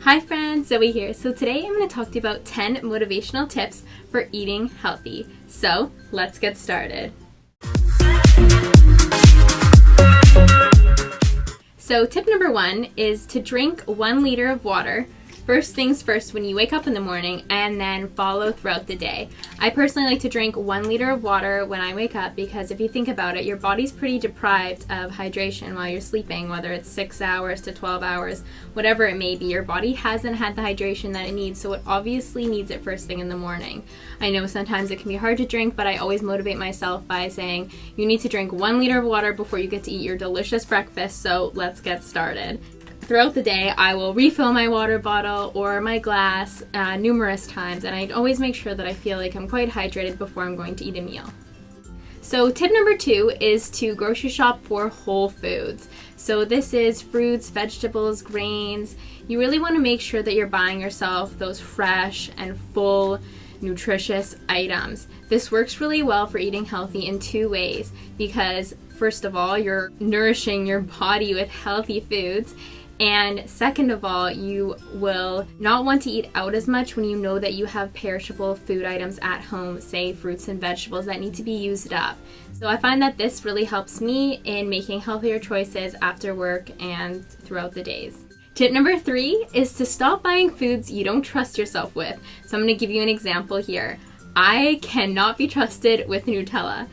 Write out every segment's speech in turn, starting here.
Hi friends, Zoe here. So today I'm going to talk to you about 10 motivational tips for eating healthy. So let's get started. So tip number 1 is to drink 1 liter of water first things first when you wake up in the morning and then follow throughout the day. I personally like to drink 1 liter of water when I wake up because if you think about it, your body's pretty deprived of hydration while you're sleeping, whether it's 6 hours to 12 hours, whatever it may be. Your body hasn't had the hydration that it needs, so it obviously needs it first thing in the morning. I know sometimes it can be hard to drink, but I always motivate myself by saying you need to drink 1 liter of water before you get to eat your delicious breakfast, so let's get started. Throughout the day, I will refill my water bottle or my glass numerous times, and I always make sure that I feel like I'm quite hydrated before I'm going to eat a meal. So tip number 2 is to grocery shop for whole foods. So this is fruits, vegetables, grains. You really want to make sure that you're buying yourself those fresh and full, nutritious items. This works really well for eating healthy in 2 ways, because first of all, you're nourishing your body with healthy foods. And second of all, you will not want to eat out as much when you know that you have perishable food items at home, say fruits and vegetables that need to be used up. So I find that this really helps me in making healthier choices after work and throughout the days. Tip number 3 is to stop buying foods you don't trust yourself with. So I'm going to give you an example here. I cannot be trusted with Nutella.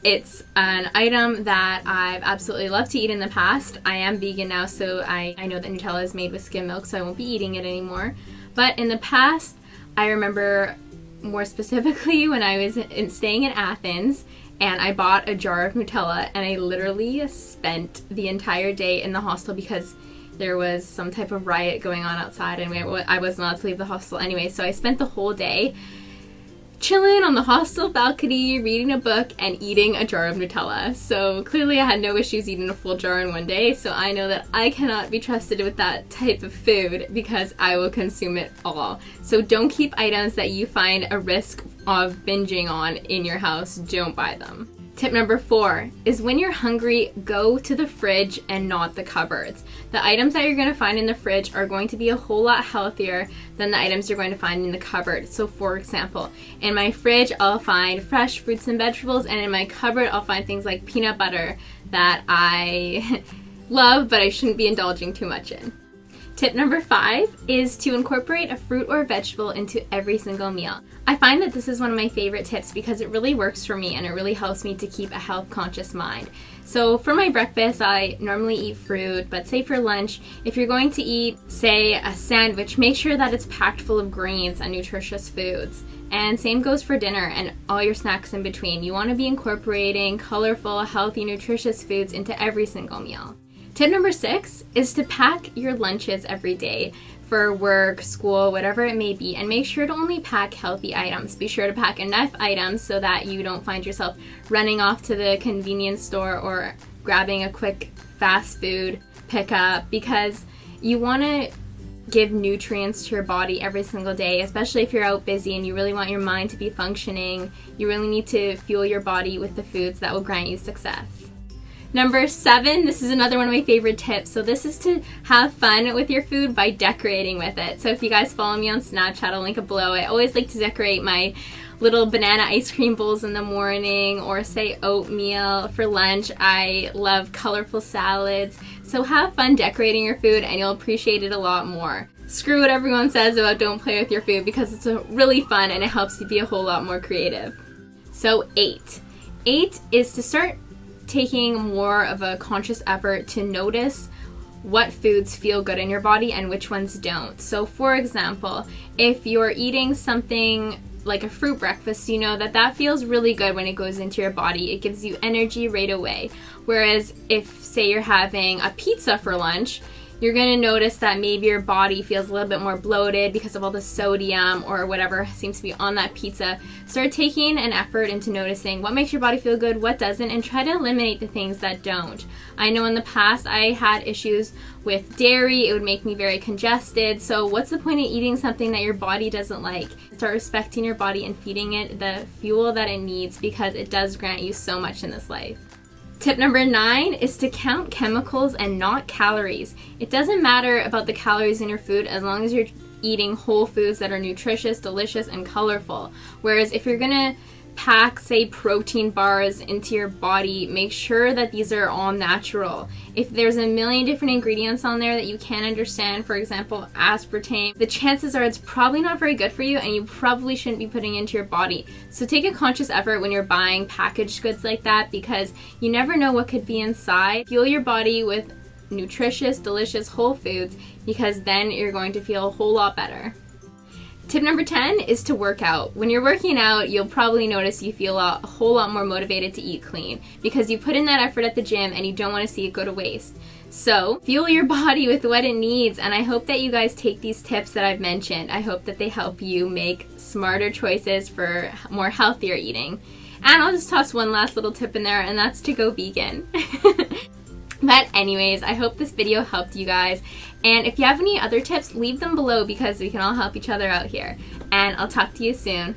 It's an item that I've absolutely loved to eat in the past. I am vegan now, so I know that Nutella is made with skim milk, so I won't be eating it anymore. But in the past, I remember more specifically when I was staying in Athens, and I bought a jar of Nutella, and I literally spent the entire day in the hostel because there was some type of riot going on outside, and I wasn't allowed to leave the hostel anyway, so I spent the whole day chilling on the hostel balcony, reading a book, and eating a jar of Nutella. So clearly I had no issues eating a full jar in one day, so I know that I cannot be trusted with that type of food because I will consume it all. So don't keep items that you find a risk of binging on in your house. Don't buy them. Tip number 4 is when you're hungry, go to the fridge and not the cupboards. The items that you're going to find in the fridge are going to be a whole lot healthier than the items you're going to find in the cupboard. So for example, in my fridge I'll find fresh fruits and vegetables, and in my cupboard I'll find things like peanut butter that I love but I shouldn't be indulging too much in. Tip number 5 is to incorporate a fruit or vegetable into every single meal. I find that this is one of my favorite tips because it really works for me and it really helps me to keep a health-conscious mind. So for my breakfast, I normally eat fruit, but say for lunch, if you're going to eat, say, a sandwich, make sure that it's packed full of grains and nutritious foods. And same goes for dinner and all your snacks in between. You want to be incorporating colorful, healthy, nutritious foods into every single meal. Tip number 6 is to pack your lunches every day for work, school, whatever it may be, and make sure to only pack healthy items. Be sure to pack enough items so that you don't find yourself running off to the convenience store or grabbing a quick fast food pickup, because you want to give nutrients to your body every single day, especially if you're out busy and you really want your mind to be functioning. You really need to fuel your body with the foods that will grant you success. Number 7, this is another one of my favorite tips. So this is to have fun with your food by decorating with it. So if you guys follow me on Snapchat, I'll link it below. I always like to decorate my little banana ice cream bowls in the morning, or say oatmeal for lunch. I love colorful salads. So have fun decorating your food and you'll appreciate it a lot more. Screw what everyone says about don't play with your food, because it's really fun and it helps you be a whole lot more creative. So 8 is to start taking more of a conscious effort to notice what foods feel good in your body and which ones don't. So for example, if you're eating something like a fruit breakfast, you know that feels really good when it goes into your body. It gives you energy right away. Whereas if, say, you're having a pizza for lunch, you're going to notice that maybe your body feels a little bit more bloated because of all the sodium or whatever seems to be on that pizza. Start taking an effort into noticing what makes your body feel good, what doesn't, and try to eliminate the things that don't. I know in the past I had issues with dairy. It would make me very congested. So what's the point of eating something that your body doesn't like? Start respecting your body and feeding it the fuel that it needs, because it does grant you so much in this life. Tip number 9 is to count chemicals and not calories. It doesn't matter about the calories in your food as long as you're eating whole foods that are nutritious, delicious, and colorful. Whereas if you're gonna pack, say, protein bars into your body, make sure that these are all natural. If there's a million different ingredients on there that you can't understand, for example, aspartame, the chances are it's probably not very good for you and you probably shouldn't be putting it into your body. So take a conscious effort when you're buying packaged goods like that, because you never know what could be inside. Fuel your body with nutritious, delicious whole foods, because then you're going to feel a whole lot better. Tip number 10 is to work out. When you're working out, you'll probably notice you feel a whole lot more motivated to eat clean because you put in that effort at the gym and you don't want to see it go to waste. So fuel your body with what it needs, and I hope that you guys take these tips that I've mentioned. I hope that they help you make smarter choices for more healthier eating. And I'll just toss one last little tip in there, and that's to go vegan. But anyways, I hope this video helped you guys. And if you have any other tips, leave them below because we can all help each other out here. And I'll talk to you soon.